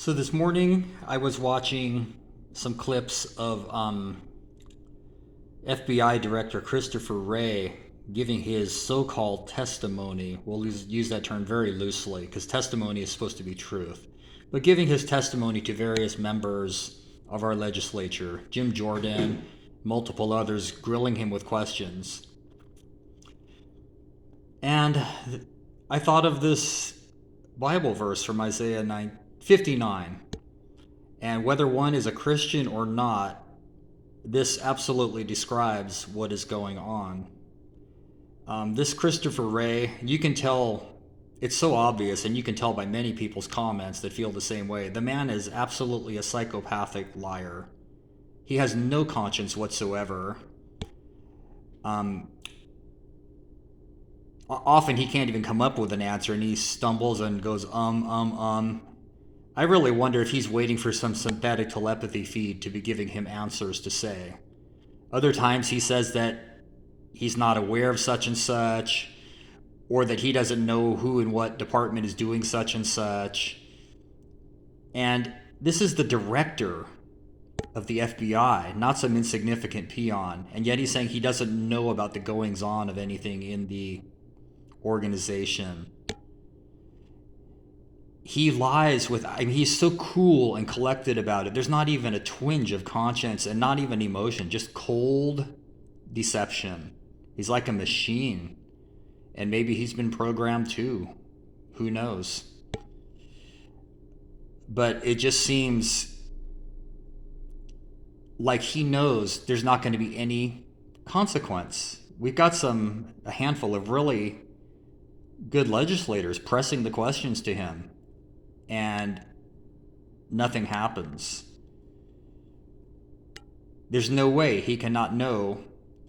So this morning I was watching some clips of FBI Director Christopher Wray giving his so-called testimony. We'll use that term very loosely because testimony is supposed to be truth. But giving his testimony to various members of our legislature, Jim Jordan, multiple others, grilling him with questions. And I thought of this Bible verse from Isaiah 59. And whether one is a Christian or not, this absolutely describes what is going on. This Christopher Wray, you can tell, it's so obvious, and you can tell by many people's comments that feel the same way. The man is absolutely a psychopathic liar. He has no conscience whatsoever. Often he can't even come up with an answer, and he stumbles and goes, I really wonder if he's waiting for some synthetic telepathy feed to be giving him answers to say. Other times he says that he's not aware of such and such, or that he doesn't know who and what department is doing such and such. And this is the director of the FBI, not some insignificant peon. And yet he's saying he doesn't know about the goings-on of anything in the organization. He lies with, he's so cool and collected about it. There's not even a twinge of conscience and not even emotion, just cold deception. He's like a machine. And maybe he's been programmed too. Who knows? But it just seems like he knows there's not going to be any consequence. We've got a handful of really good legislators pressing the questions to him, and nothing happens. There's no way he cannot know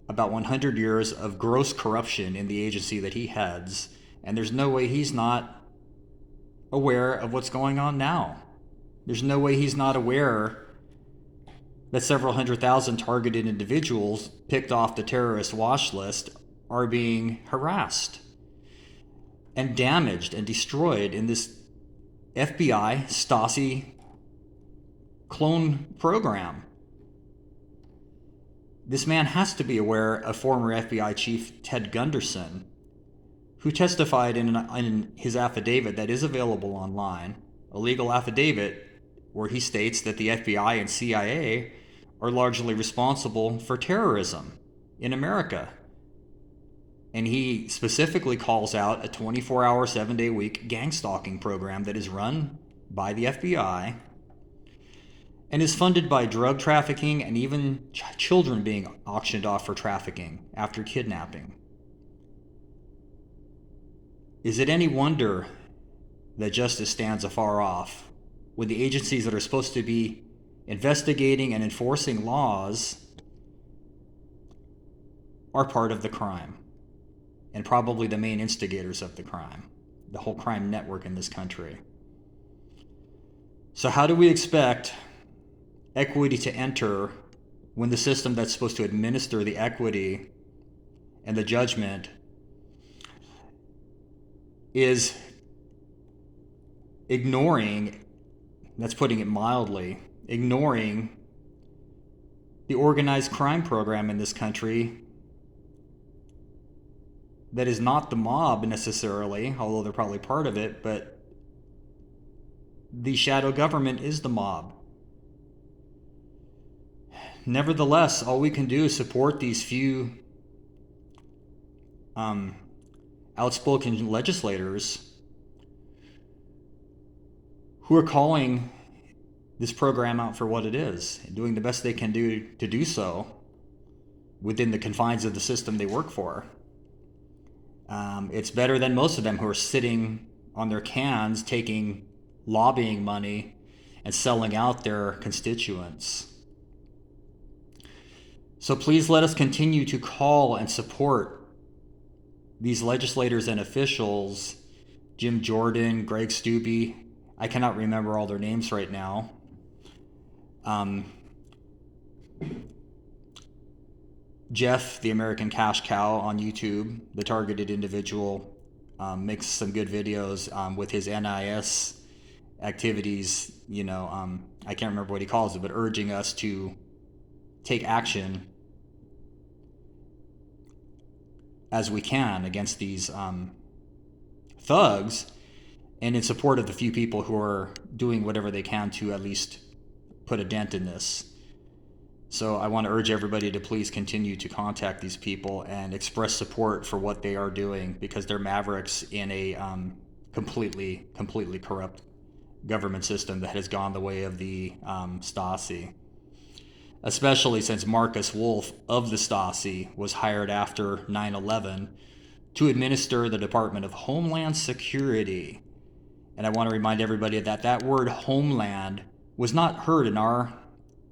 about 100 years of gross corruption in the agency that he heads, and there's no way he's not aware of what's going on now. There's no way he's not aware that several 100,000 targeted individuals picked off the terrorist watch list are being harassed and damaged and destroyed in this FBI Stasi clone program. This man has to be aware of former FBI Chief Ted Gunderson, who testified in his affidavit that is available online, a legal affidavit where he states that the FBI and CIA are largely responsible for terrorism in America. And he specifically calls out a 24-hour, 7-day-a-week gang stalking program that is run by the FBI and is funded by drug trafficking and even children being auctioned off for trafficking after kidnapping. Is it any wonder that justice stands afar off when the agencies that are supposed to be investigating and enforcing laws are part of the crime and probably the main instigators of the crime, the whole crime network in this country? So how do we expect equity to enter when the system that's supposed to administer the equity and the judgment is ignoring, that's putting it mildly, ignoring the organized crime program in this country that is not the mob necessarily, although they're probably part of it, but the shadow government is the mob. Nevertheless, all we can do is support these few outspoken legislators who are calling this program out for what it is, and doing the best they can do to do so within the confines of the system they work for. It's better than most of them who are sitting on their cans taking lobbying money and selling out their constituents. So please let us continue to call and support these legislators and officials, Jim Jordan, Greg Steube, I cannot remember all their names right now. Jeff, the American Cash Cow on YouTube, the targeted individual, makes some good videos with his NIS activities, I can't remember what he calls it, but urging us to take action as we can against these thugs, and in support of the few people who are doing whatever they can to at least put a dent in this. So I want to urge everybody to please continue to contact these people and express support for what they are doing, because they're mavericks in a completely corrupt government system that has gone the way of the Stasi. Especially since Marcus Wolf of the Stasi was hired after 9/11 to administer the Department of Homeland Security. And I want to remind everybody that that word homeland was not heard in our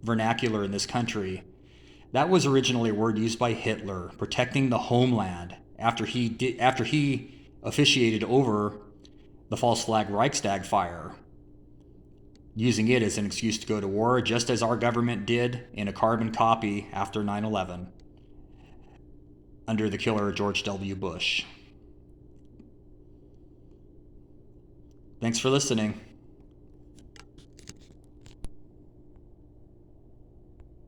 vernacular in this country. That was originally a word used by Hitler, protecting the homeland, after he officiated over the false flag Reichstag fire, using it as an excuse to go to war, just as our government did in a carbon copy after 9/11 under the killer George W. Bush. Thanks for listening.